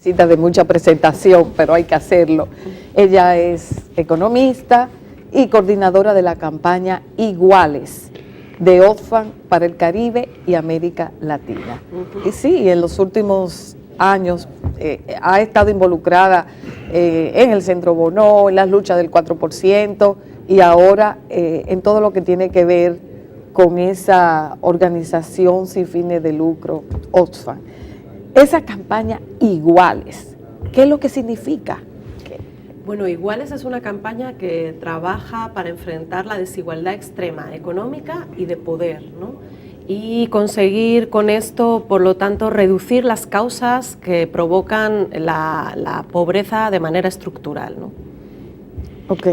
necesita de mucha presentación, pero hay que hacerlo. Ella es economista y coordinadora de la campaña Iguales de Oxfam para el Caribe y América Latina. Y sí, en los últimos años ha estado involucrada en el Centro Bonó, en las luchas del 4% y ahora en todo lo que tiene que ver con esa organización sin fines de lucro, Oxfam. Esa campaña Iguales, ¿qué es lo que significa? Bueno, Iguales es una campaña que trabaja para enfrentar la desigualdad extrema económica y de poder, ¿no? Y conseguir con esto, por lo tanto, reducir las causas que provocan la pobreza de manera estructural, ¿no? Ok,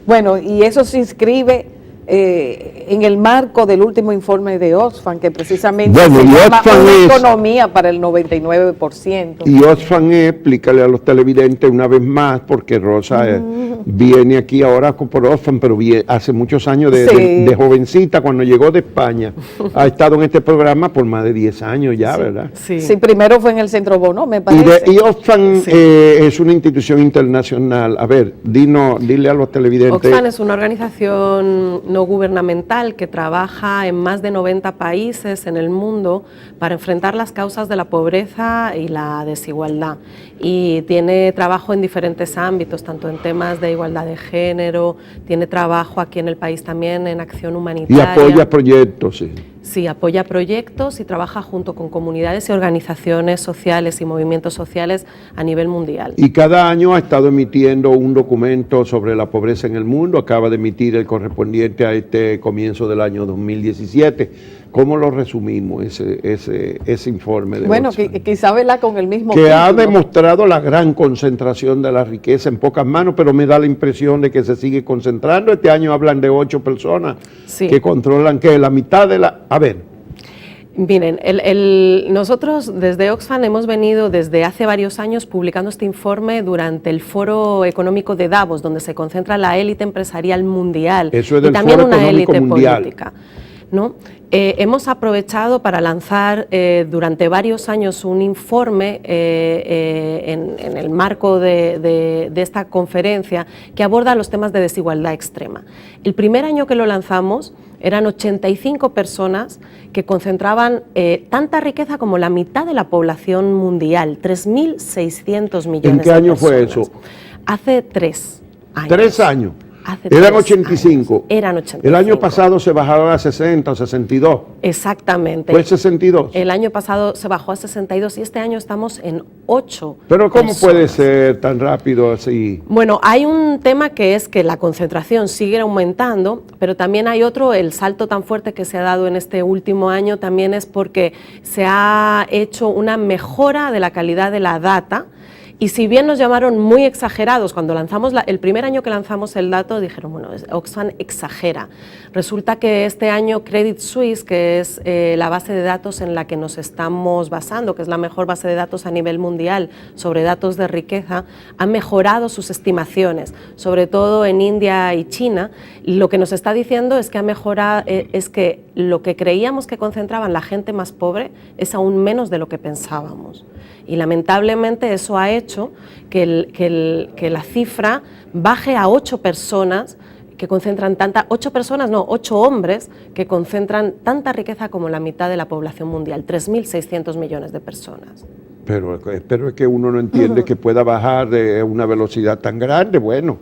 bueno, y eso se inscribe en el marco del último informe de Oxfam, que precisamente se llama una economía para el 99%. Y Oxfam es, explícale a los televidentes una vez más, porque Rosa viene aquí ahora por Oxfam, pero hace muchos años de jovencita, cuando llegó de España, ha estado en este programa por más de 10 años ya, ¿verdad? Sí, primero fue en el Centro Bonó, me parece. Y Oxfam es una institución internacional. A ver, dile a los televidentes. Oxfam es una organización no gubernamental que trabaja en más de 90 países en el mundo para enfrentar las causas de la pobreza y la desigualdad. Y tiene trabajo en diferentes ámbitos, tanto en temas de igualdad de género, tiene trabajo aquí en el país también en acción humanitaria. Y apoya proyectos, sí. Sí, apoya proyectos y trabaja junto con comunidades y organizaciones sociales y movimientos sociales a nivel mundial. Y cada año ha estado emitiendo un documento sobre la pobreza en el mundo, acaba de emitir el correspondiente a este comienzo del año 2017. ¿Cómo lo resumimos, ese informe de Bueno, Oxfam? quizá vela con el mismo que título. Ha demostrado la gran concentración de la riqueza en pocas manos, pero me da la impresión de que se sigue concentrando. Este año hablan de 8 personas que controlan que la mitad de la... A ver. Miren, nosotros desde Oxfam hemos venido desde hace varios años publicando este informe durante el Foro Económico de Davos, donde se concentra la élite empresarial mundial. Eso es del y también Foro una Económico élite Mundial. Política, ¿no? Hemos aprovechado para lanzar durante varios años un informe en el marco de esta conferencia que aborda los temas de desigualdad extrema. El primer año que lo lanzamos eran 85 personas que concentraban tanta riqueza como la mitad de la población mundial, 3.600 millones de personas. ¿En qué año fue eso? Hace 3 años. 3 años. Eran 85. Años. Eran 85. El año pasado se bajaron a 60 o 62. Exactamente. ¿Fue 62? El año pasado se bajó a 62 y este año estamos en 8. Pero ¿cómo puede ser tan rápido así? Bueno, hay un tema que es que la concentración sigue aumentando, pero también hay otro, el salto tan fuerte que se ha dado en este último año también es porque se ha hecho una mejora de la calidad de la data. Y si bien nos llamaron muy exagerados, cuando lanzamos el primer año que lanzamos el dato, dijeron, bueno, Oxfam exagera. Resulta que este año Credit Suisse, que es la base de datos en la que nos estamos basando, que es la mejor base de datos a nivel mundial sobre datos de riqueza, ha mejorado sus estimaciones, sobre todo en India y China. Lo que nos está diciendo es que ha mejorado, es que lo que creíamos que concentraban la gente más pobre es aún menos de lo que pensábamos. Y lamentablemente eso ha hecho que la cifra baje a 8 personas que concentran 8 hombres que concentran tanta riqueza como la mitad de la población mundial, 3.600 millones de personas. Pero es que uno no entiende que pueda bajar de una velocidad tan grande, bueno,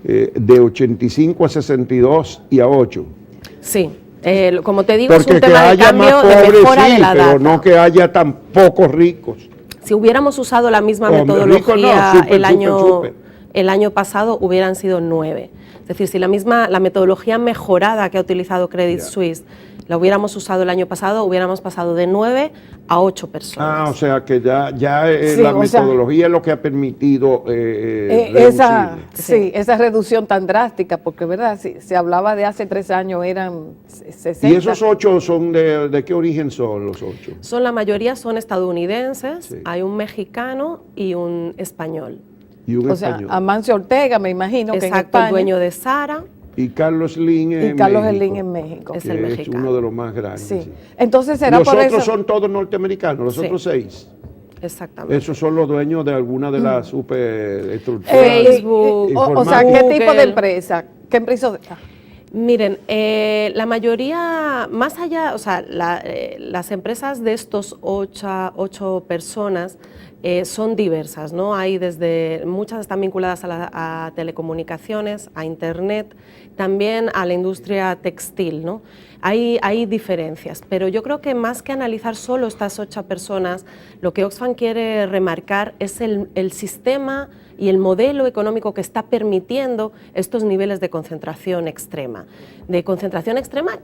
de 85 a 62 y a 8. Sí. Como te digo, porque es un tema de cambio de mejora de la data. Pero no que haya tan pocos ricos. Si hubiéramos usado la misma metodología el año pasado, hubieran sido 9. Es decir, si la metodología mejorada que ha utilizado Credit Suisse la hubiéramos usado el año pasado, hubiéramos pasado de 9 a 8 personas. O sea que ya la metodología es lo que ha permitido esa reducción tan drástica, porque verdad, si se hablaba de hace 3 años eran 60. ¿Y esos 8 son de qué origen son los 8? La mayoría son estadounidenses, hay un mexicano y un español. Español. Amancio Ortega, me imagino. Exacto, que en España, el dueño de Zara. Y Carlos Slim en México. Es el mexicano. Es uno de los más grandes. Sí. Entonces será los por otros eso. Son todos norteamericanos, los otros 6. Exactamente. Esos son los dueños de alguna de las superestructuras. Facebook, o sea, ¿qué Google. tipo de empresa? ¿Qué empresa? Miren, la mayoría, más allá, o sea, las empresas de estos 8 personas son diversas, ¿no? Hay muchas están vinculadas a telecomunicaciones, a Internet, también a la industria textil, ¿no? Hay diferencias, pero yo creo que más que analizar solo estas 8 personas, lo que Oxfam quiere remarcar es el sistema y el modelo económico que está permitiendo estos niveles de concentración extrema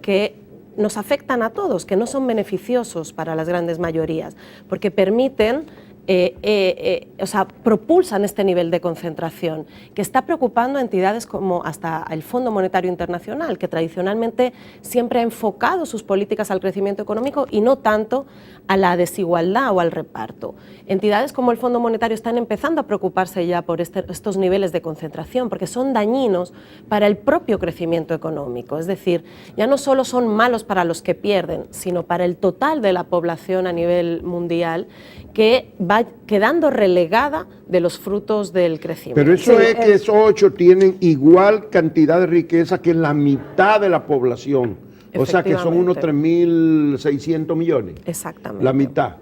que nos afectan a todos, que no son beneficiosos para las grandes mayorías, porque permiten o sea, propulsan este nivel de concentración que está preocupando a entidades como hasta el Fondo Monetario Internacional, que tradicionalmente siempre ha enfocado sus políticas al crecimiento económico y no tanto a la desigualdad o al reparto. Entidades como el Fondo Monetario están empezando a preocuparse ya por estos niveles de concentración, porque son dañinos para el propio crecimiento económico. Es decir, ya no solo son malos para los que pierden, sino para el total de la población a nivel mundial, que va quedando relegada de los frutos del crecimiento. Pero eso es que esos 8 tienen igual cantidad de riqueza que la mitad de la población. O sea que son unos 3.600 millones. Exactamente. La mitad.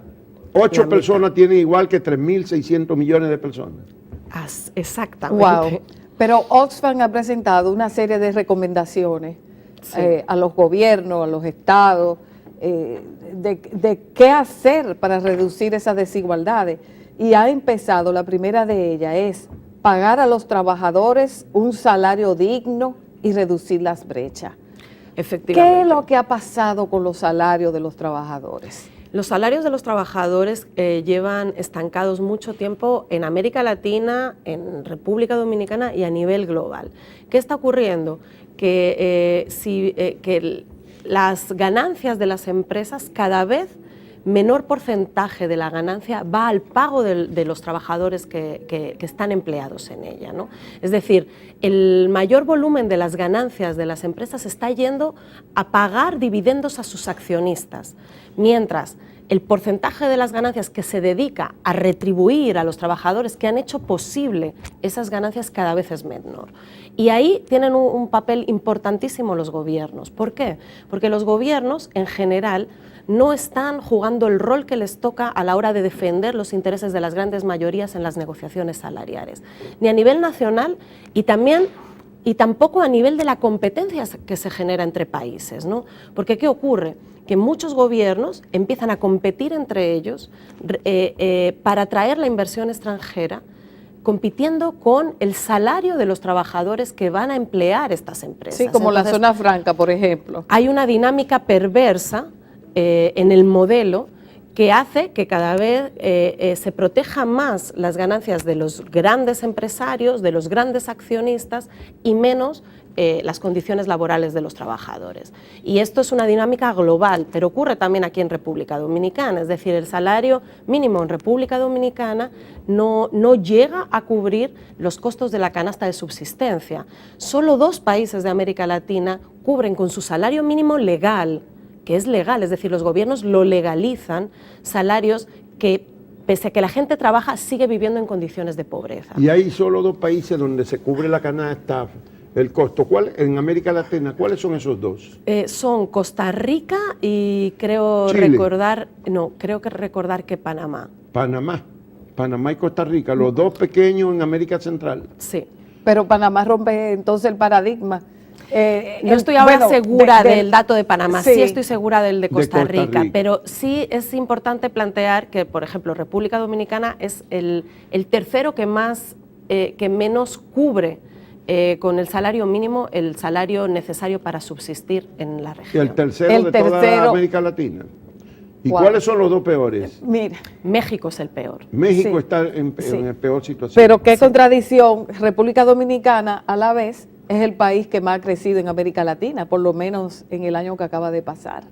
8 personas tienen igual que 3.600 millones de personas. Exactamente. Wow. Pero Oxfam ha presentado una serie de recomendaciones a los gobiernos, a los estados, de qué hacer para reducir esas desigualdades. Y ha empezado, la primera de ellas es pagar a los trabajadores un salario digno y reducir las brechas. Efectivamente. ¿Qué es lo que ha pasado con los salarios de los trabajadores? Los salarios de los trabajadores llevan estancados mucho tiempo en América Latina, en República Dominicana y a nivel global. ¿Qué está ocurriendo? Que las ganancias de las empresas, cada vez menor porcentaje de la ganancia va al pago de los trabajadores que están empleados en ella, ¿no? Es decir, el mayor volumen de las ganancias de las empresas está yendo a pagar dividendos a sus accionistas, mientras el porcentaje de las ganancias que se dedica a retribuir a los trabajadores que han hecho posible esas ganancias cada vez es menor. Y ahí tienen un papel importantísimo los gobiernos. ¿Por qué? Porque los gobiernos, en general, no están jugando el rol que les toca a la hora de defender los intereses de las grandes mayorías en las negociaciones salariales, ni a nivel nacional y tampoco a nivel de la competencia que se genera entre países, ¿no? Porque ¿qué ocurre? Que muchos gobiernos empiezan a competir entre ellos para atraer la inversión extranjera, compitiendo con el salario de los trabajadores que van a emplear estas empresas. Sí, como entonces, la zona franca, por ejemplo. Hay una dinámica perversa en el modelo que hace que cada vez se proteja más las ganancias de los grandes empresarios, de los grandes accionistas y menos las condiciones laborales de los trabajadores. Y esto es una dinámica global, pero ocurre también aquí en República Dominicana, es decir, el salario mínimo en República Dominicana no llega a cubrir los costos de la canasta de subsistencia. Solo 2 países de América Latina cubren con su salario mínimo legal, que es legal, es decir, los gobiernos lo legalizan, salarios que, pese a que la gente trabaja, sigue viviendo en condiciones de pobreza. Y hay solo 2 países donde se cubre la canasta, el costo. ¿En América Latina, cuáles son esos 2? Son Costa Rica y creo recordar que Panamá. Panamá y Costa Rica, los 2 pequeños en América Central. Sí. Pero Panamá rompe entonces el paradigma. No estoy ahora segura del dato de Panamá, sí estoy segura del de Costa Rica, pero sí es importante plantear que, por ejemplo, República Dominicana es el tercero que menos cubre con el salario mínimo el salario necesario para subsistir en la región. Y el tercero de toda América Latina. ¿Y cuáles son los 2 peores? Mira, México es el peor. México está en la peor situación. Pero qué contradicción, República Dominicana a la vez es el país que más ha crecido en América Latina, por lo menos en el año que acaba de pasar.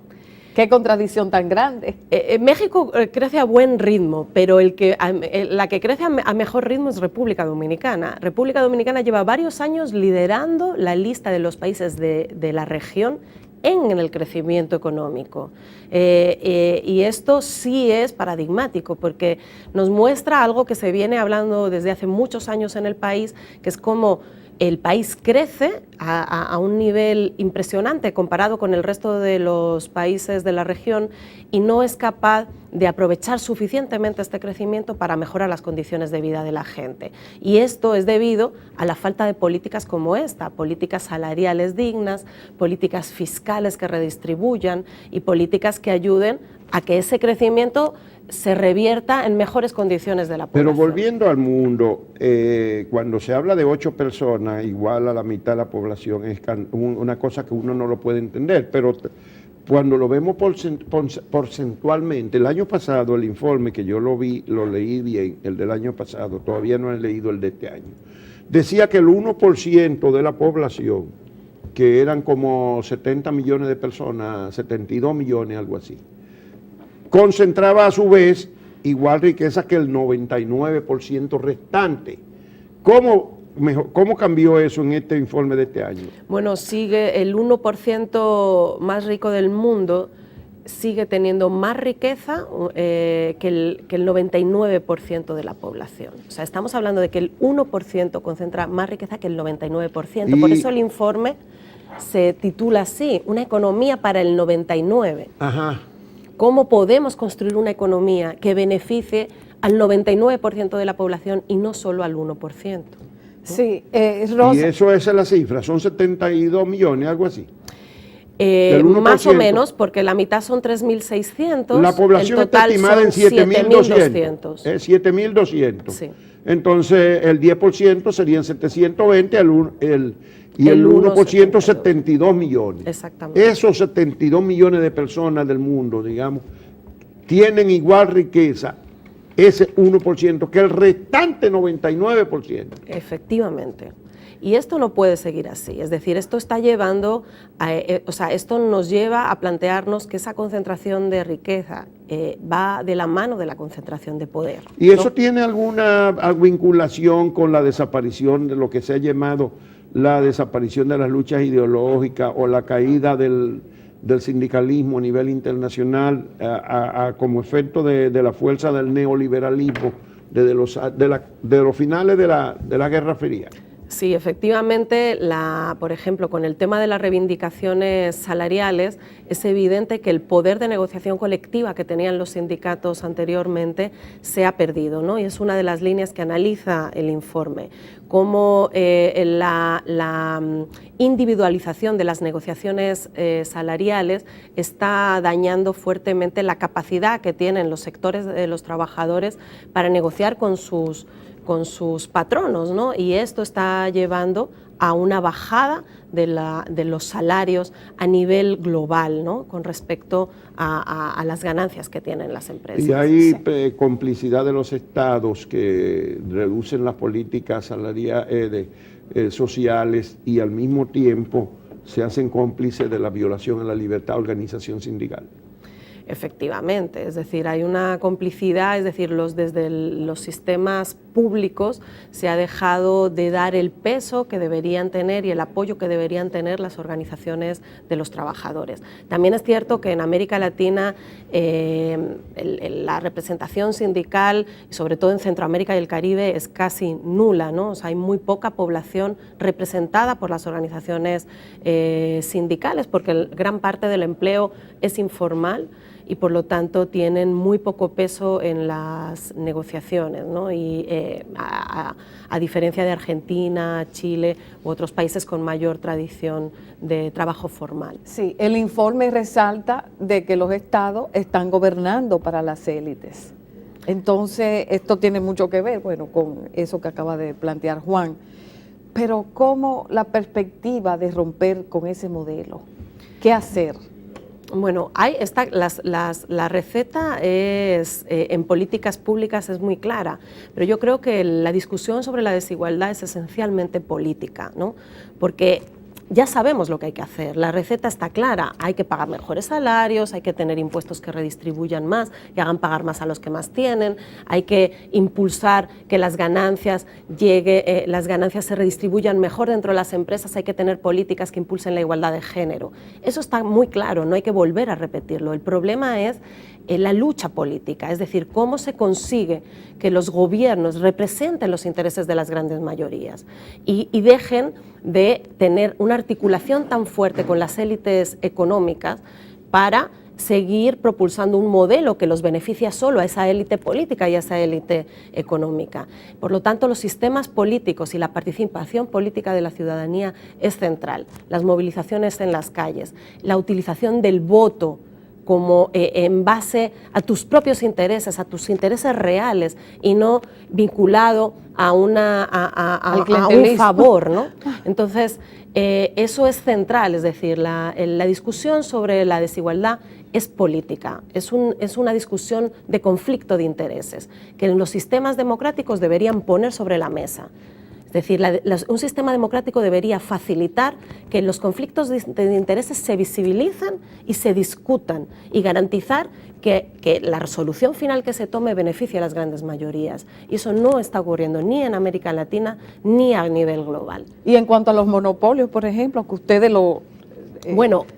Qué contradicción tan grande. México crece a buen ritmo, pero la que crece a mejor ritmo es República Dominicana. República Dominicana lleva varios años liderando la lista de los países de la región en el crecimiento económico. Y esto sí es paradigmático porque nos muestra algo que se viene hablando desde hace muchos años en el país, que es cómo el país crece a un nivel impresionante comparado con el resto de los países de la región y no es capaz de aprovechar suficientemente este crecimiento para mejorar las condiciones de vida de la gente. Y esto es debido a la falta de políticas como esta, políticas salariales dignas, políticas fiscales que redistribuyan y políticas que ayuden a que ese crecimiento se revierta en mejores condiciones de la población. Pero volviendo al mundo, cuando se habla de 8 personas, igual a la mitad de la población, es una cosa que uno no lo puede entender, pero cuando lo vemos porcentualmente, el año pasado, el informe que yo lo leí bien, el del año pasado, todavía no he leído el de este año, decía que el 1% de la población, que eran como 70 millones de personas, 72 millones, algo así, concentraba a su vez igual riqueza que el 99% restante. ¿Cómo cambió eso en este informe de este año? Bueno, sigue el 1% más rico del mundo, sigue teniendo más riqueza que el 99% de la población. O sea, estamos hablando de que el 1% concentra más riqueza que el 99%. Por eso el informe se titula así, una economía para el 99%. Ajá. ¿Cómo podemos construir una economía que beneficie al 99% de la población y no solo al 1%? Sí, Rosa. Y eso es la cifra, son 72 millones, algo así. Más o menos, porque la mitad son 3.600. La población está estimada en 7.200. 7.200. Sí. Entonces, el 10% serían 720, y el 1% 72 millones. Exactamente. Esos 72 millones de personas del mundo, digamos, tienen igual riqueza, ese 1%, que el restante 99%. Efectivamente. Y esto no puede seguir así, es decir, esto está llevando, esto nos lleva a plantearnos que esa concentración de riqueza va de la mano de la concentración de poder. ¿Y eso tiene alguna vinculación con la desaparición de lo que se ha llamado la desaparición de las luchas ideológicas o la caída del sindicalismo a nivel internacional como efecto de la fuerza del neoliberalismo desde los finales de la Guerra Fría? Sí, efectivamente, por ejemplo, con el tema de las reivindicaciones salariales, es evidente que el poder de negociación colectiva que tenían los sindicatos anteriormente se ha perdido, ¿no? Y es una de las líneas que analiza el informe, cómo la individualización de las negociaciones salariales está dañando fuertemente la capacidad que tienen los sectores de los trabajadores para negociar con sus patronos, ¿no? Y esto está llevando a una bajada de los salarios a nivel global, ¿no? Con respecto a las ganancias que tienen las empresas. Y hay complicidad de los estados que reducen las políticas salariales, sociales y al mismo tiempo se hacen cómplices de la violación a la libertad de organización sindical. Efectivamente, es decir, hay una complicidad, es decir, desde los sistemas públicos se ha dejado de dar el peso que deberían tener y el apoyo que deberían tener las organizaciones de los trabajadores. También es cierto que en América Latina la representación sindical, y sobre todo en Centroamérica y el Caribe, es casi nula, ¿no? O sea, hay muy poca población representada por las organizaciones sindicales, porque gran parte del empleo es informal y por lo tanto tienen muy poco peso en las negociaciones, ¿no? Y a diferencia de Argentina, Chile u otros países con mayor tradición de trabajo formal. Sí, el informe resalta de que los estados están gobernando para las élites. Entonces, esto tiene mucho que ver, bueno, con eso que acaba de plantear Juan. Pero ¿cómo la perspectiva de romper con ese modelo? ¿Qué hacer? Bueno, la receta en políticas públicas es muy clara, pero yo creo que la discusión sobre la desigualdad es esencialmente política, ¿no? Porque ya sabemos lo que hay que hacer, la receta está clara, hay que pagar mejores salarios, hay que tener impuestos que redistribuyan más, que hagan pagar más a los que más tienen, hay que impulsar que las ganancias se redistribuyan mejor dentro de las empresas, hay que tener políticas que impulsen la igualdad de género. Eso está muy claro, no hay que volver a repetirlo. El problema es la lucha política, es decir, cómo se consigue que los gobiernos representen los intereses de las grandes mayorías y dejen de tener una articulación tan fuerte con las élites económicas para seguir propulsando un modelo que los beneficia solo a esa élite política y a esa élite económica. Por lo tanto, los sistemas políticos y la participación política de la ciudadanía es central. Las movilizaciones en las calles, la utilización del voto como en base a tus propios intereses, a tus intereses reales y no vinculado a un favor, ¿no? Entonces, eso es central, es decir, la discusión sobre la desigualdad es política, es una discusión de conflicto de intereses que en los sistemas democráticos deberían poner sobre la mesa. Es decir, un sistema democrático debería facilitar que los conflictos de intereses se visibilicen y se discutan y garantizar que la resolución final que se tome beneficie a las grandes mayorías. Y eso no está ocurriendo ni en América Latina ni a nivel global. Y en cuanto a los monopolios, por ejemplo, que ustedes lo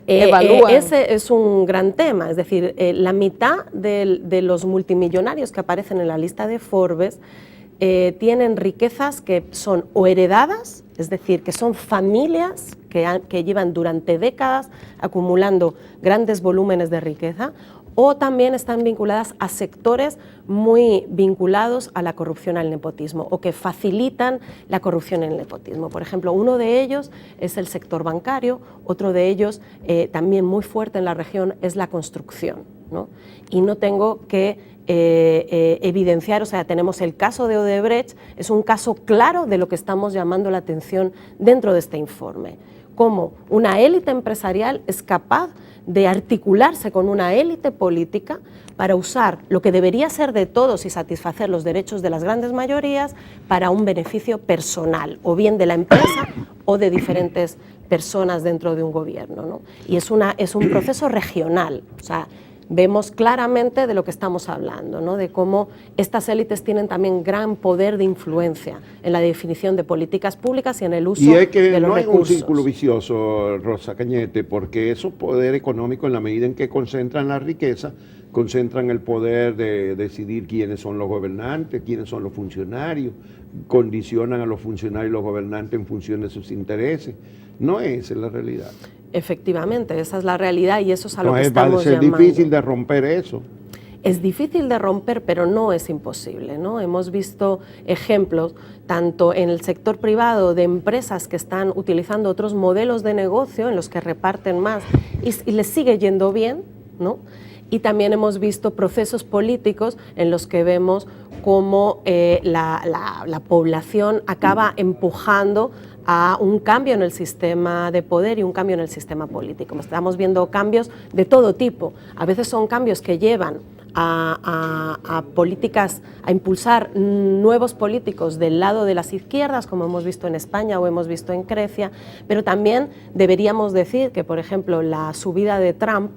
evalúan. Ese es un gran tema. Es decir, la mitad de los multimillonarios que aparecen en la lista de Forbes tienen riquezas que son o heredadas, es decir, que son familias que llevan durante décadas acumulando grandes volúmenes de riqueza, o también están vinculadas a sectores muy vinculados a la corrupción, al nepotismo, o que facilitan la corrupción en el nepotismo. Por ejemplo, uno de ellos es el sector bancario, otro de ellos también muy fuerte en la región es la construcción, ¿no? Y no tengo que evidenciar, o sea, tenemos el caso de Odebrecht, es un caso claro de lo que estamos llamando la atención dentro de este informe, cómo una élite empresarial es capaz de articularse con una élite política para usar lo que debería ser de todos y satisfacer los derechos de las grandes mayorías para un beneficio personal, o bien de la empresa o de diferentes personas dentro de un gobierno, ¿no? Y es un proceso regional, o sea, vemos claramente de lo que estamos hablando, ¿no? De cómo estas élites tienen también gran poder de influencia en la definición de políticas públicas y en el uso de los recursos. Y es que no hay un círculo vicioso, Rosa Cañete, porque esos poderes económicos, en la medida en que concentran la riqueza, concentran el poder de decidir quiénes son los gobernantes, quiénes son los funcionarios, condicionan a los funcionarios y los gobernantes en función de sus intereses. No esa es la realidad. Efectivamente, esa es la realidad y eso es a lo que estamos llamando. Es difícil de romper eso. Es difícil de romper, pero no es imposible, ¿no? Hemos visto ejemplos, tanto en el sector privado, de empresas que están utilizando otros modelos de negocio en los que reparten más y les sigue yendo bien, ¿no? Y también hemos visto procesos políticos en los que vemos cómo la población acaba empujando a un cambio en el sistema de poder y un cambio en el sistema político. Estamos viendo cambios de todo tipo. A veces son cambios que llevan a políticas, a impulsar nuevos políticos del lado de las izquierdas, como hemos visto en España o hemos visto en Grecia, pero también deberíamos decir que, por ejemplo, la subida de Trump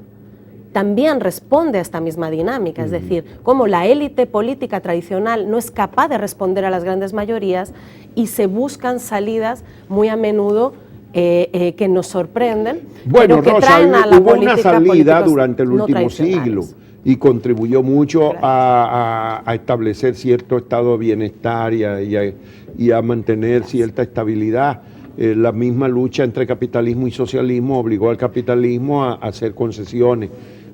también responde a esta misma dinámica, es decir, cómo la élite política tradicional no es capaz de responder a las grandes mayorías y se buscan salidas muy a menudo que nos sorprenden, bueno, pero que Rosa, traen a la hubo política una salida durante el no último siglo y contribuyó mucho a establecer cierto estado de bienestar y a mantener cierta estabilidad. La misma lucha entre capitalismo y socialismo obligó al capitalismo a hacer concesiones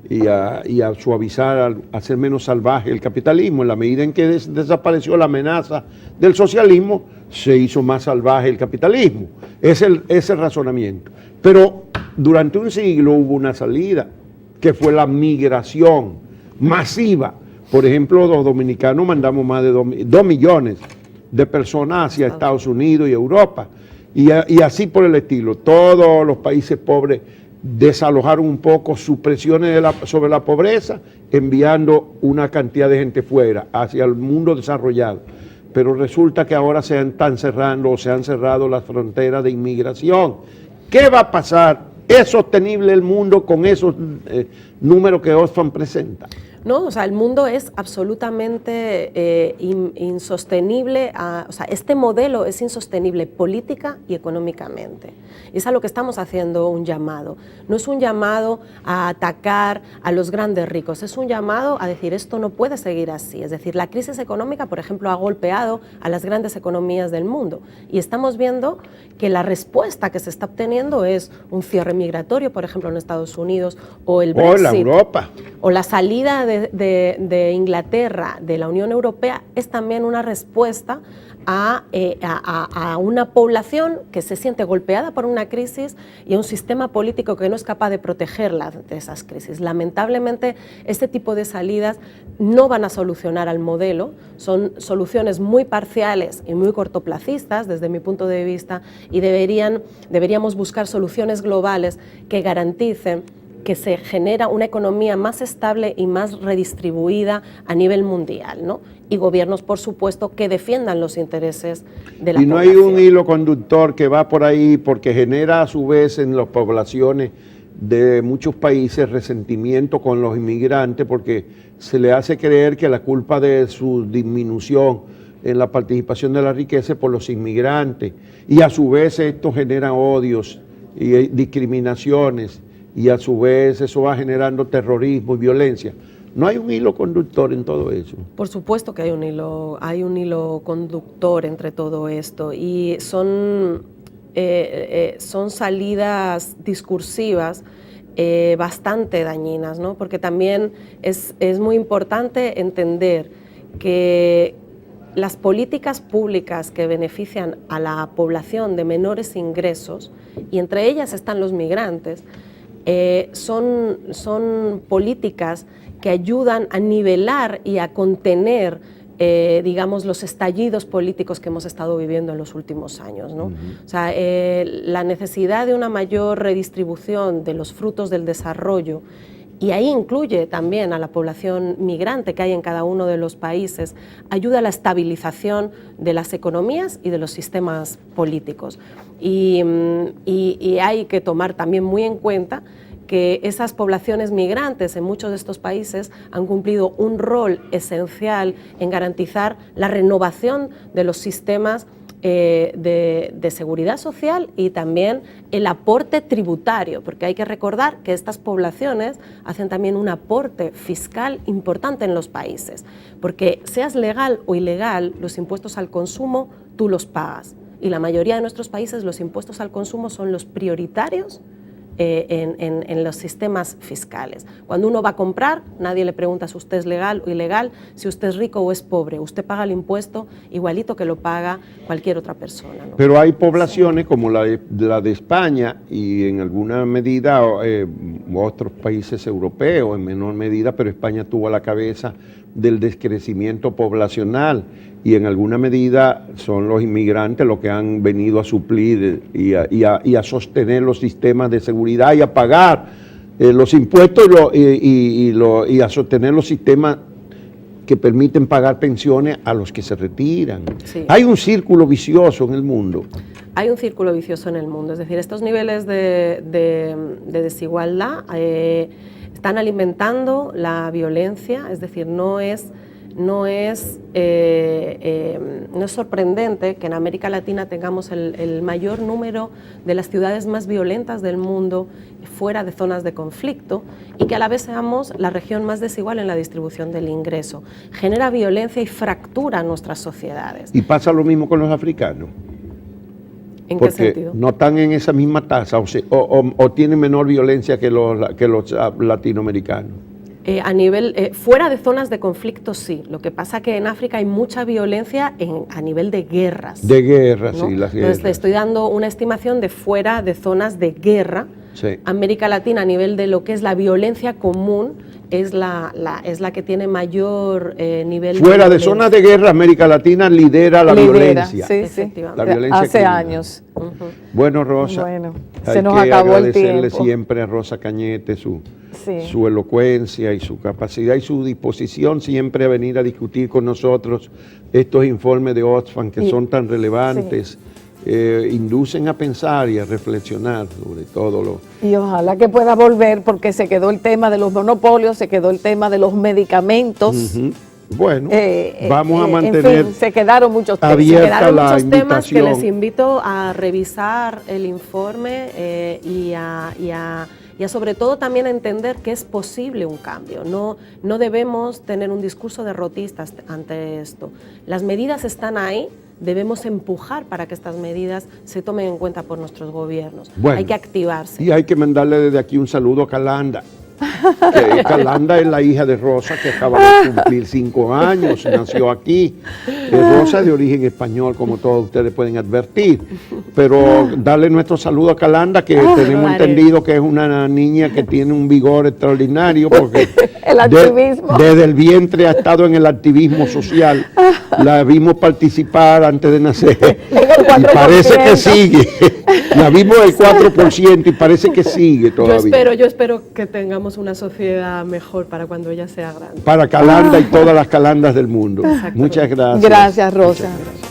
y a suavizar, a hacer menos salvaje el capitalismo. En la medida en que desapareció la amenaza del socialismo, se hizo más salvaje el capitalismo. Es el razonamiento. Pero durante un siglo hubo una salida, que fue la migración masiva. Por ejemplo, los dominicanos mandamos más de 2 millones de personas hacia Estados Unidos y Europa. Y así por el estilo. Todos los países pobres desalojaron un poco sus presiones sobre la pobreza, enviando una cantidad de gente fuera, hacia el mundo desarrollado. Pero resulta que ahora se han cerrado las fronteras de inmigración ¿Qué va a pasar? ¿Es sostenible el mundo con esos números que Oxfam presenta? No, o sea, el mundo es absolutamente insostenible, o sea, este modelo es insostenible política y económicamente. Es a lo que estamos haciendo un llamado. No es un llamado a atacar a los grandes ricos, es un llamado a decir esto no puede seguir así. Es decir, la crisis económica, por ejemplo, ha golpeado a las grandes economías del mundo y estamos viendo que la respuesta que se está obteniendo es un cierre migratorio, por ejemplo, en Estados Unidos, o el Brexit, o la Europa, o la salida de Inglaterra de la Unión Europea, es también una respuesta a una población que se siente golpeada por una crisis y a un sistema político que no es capaz de protegerla de esas crisis. Lamentablemente, este tipo de salidas no van a solucionar al modelo, son soluciones muy parciales y muy cortoplacistas desde mi punto de vista, y deberíamos buscar soluciones globales que garanticen que se genera una economía más estable y más redistribuida a nivel mundial, ¿no? Y gobiernos, por supuesto, que defiendan los intereses de la población. Y no hay un hilo conductor que va por ahí porque genera a su vez en las poblaciones de muchos países resentimiento con los inmigrantes porque se le hace creer que la culpa de su disminución en la participación de la riqueza es por los inmigrantes, y a su vez esto genera odios y discriminaciones, y a su vez eso va generando terrorismo y violencia. ¿No hay un hilo conductor en todo eso? Por supuesto que hay un hilo conductor entre todo esto, y son salidas discursivas bastante dañinas, ¿no? Porque también es muy importante entender que las políticas públicas que benefician a la población de menores ingresos, y entre ellas están los migrantes, son políticas que ayudan a nivelar y a contener, digamos, los estallidos políticos que hemos estado viviendo en los últimos años, ¿no? O sea, la necesidad de una mayor redistribución de los frutos del desarrollo, y ahí incluye también a la población migrante que hay en cada uno de los países, ayuda a la estabilización de las economías y de los sistemas políticos. Y hay que tomar también muy en cuenta que esas poblaciones migrantes en muchos de estos países han cumplido un rol esencial en garantizar la renovación de los sistemas de seguridad social y también el aporte tributario, porque hay que recordar que estas poblaciones hacen también un aporte fiscal importante en los países, porque seas legal o ilegal, los impuestos al consumo tú los pagas, y la mayoría de nuestros países los impuestos al consumo son los prioritarios en los sistemas fiscales. Cuando uno va a comprar, nadie le pregunta si usted es legal o ilegal, si usted es rico o es pobre. Usted paga el impuesto igualito que lo paga cualquier otra persona, ¿no? Pero hay poblaciones como la de España y en alguna medida otros países europeos en menor medida, pero España tuvo a la cabeza del descrecimiento poblacional, y en alguna medida son los inmigrantes los que han venido a suplir y a sostener los sistemas de seguridad y a pagar los impuestos y a sostener los sistemas que permiten pagar pensiones a los que se retiran. Sí. Hay un círculo vicioso en el mundo. Hay un círculo vicioso en el mundo, es decir, estos niveles de desigualdad están alimentando la violencia, es decir, no es sorprendente que en América Latina tengamos el mayor número de las ciudades más violentas del mundo fuera de zonas de conflicto, y que a la vez seamos la región más desigual en la distribución del ingreso. Genera violencia y fractura nuestras sociedades. Y pasa lo mismo con los africanos. ¿En porque qué sentido? no están en esa misma tasa o tienen menor violencia que los latinoamericanos. A nivel, fuera de zonas de conflicto sí, lo que pasa que en África hay mucha violencia a nivel de guerras. De guerras, ¿no? Sí, las guerras. Entonces, estoy dando una estimación de fuera de zonas de guerra. Sí. América Latina, a nivel de lo que es la violencia común, es la que tiene mayor nivel fuera de zonas de guerra, América Latina lidera la violencia. Sí, sí. La violencia hace criminal. Años. Bueno, Rosa, bueno, hay se nos que acabó el agradecerle tiempo. siempre a Rosa Cañete Sí. su elocuencia y su capacidad y su disposición siempre a venir a discutir con nosotros estos informes de Oxfam que son tan relevantes inducen a pensar y a reflexionar sobre todo lo... Y ojalá que pueda volver, porque se quedó el tema de los monopolios, se quedó el tema de los medicamentos. Bueno, vamos a mantener en fin, se quedaron muchos temas. abierta la muchos temas que invitación. les invito a revisar el informe y a sobre todo también a entender que es posible un cambio. No debemos tener un discurso derrotista ante esto. Las medidas están ahí, debemos empujar para que estas medidas se tomen en cuenta por nuestros gobiernos. Bueno, hay que activarse. Y hay que mandarle desde aquí un saludo a Calanda. Calanda es la hija de Rosa, que acaba de cumplir 5 años, nació aquí. Rosa es de origen español, como todos ustedes pueden advertir. Pero darle nuestro saludo a Calanda, que tenemos entendido que es una niña que tiene un vigor extraordinario, porque el activismo. Desde el vientre ha estado en el activismo social. La vimos participar antes de nacer y parece que sigue. La vimos el 4% y parece que sigue todavía. Yo espero que tengamos una sociedad mejor para cuando ella sea grande. Para Calanda y todas las Calandas del mundo. Muchas gracias. Gracias, Rosa. Muchas gracias.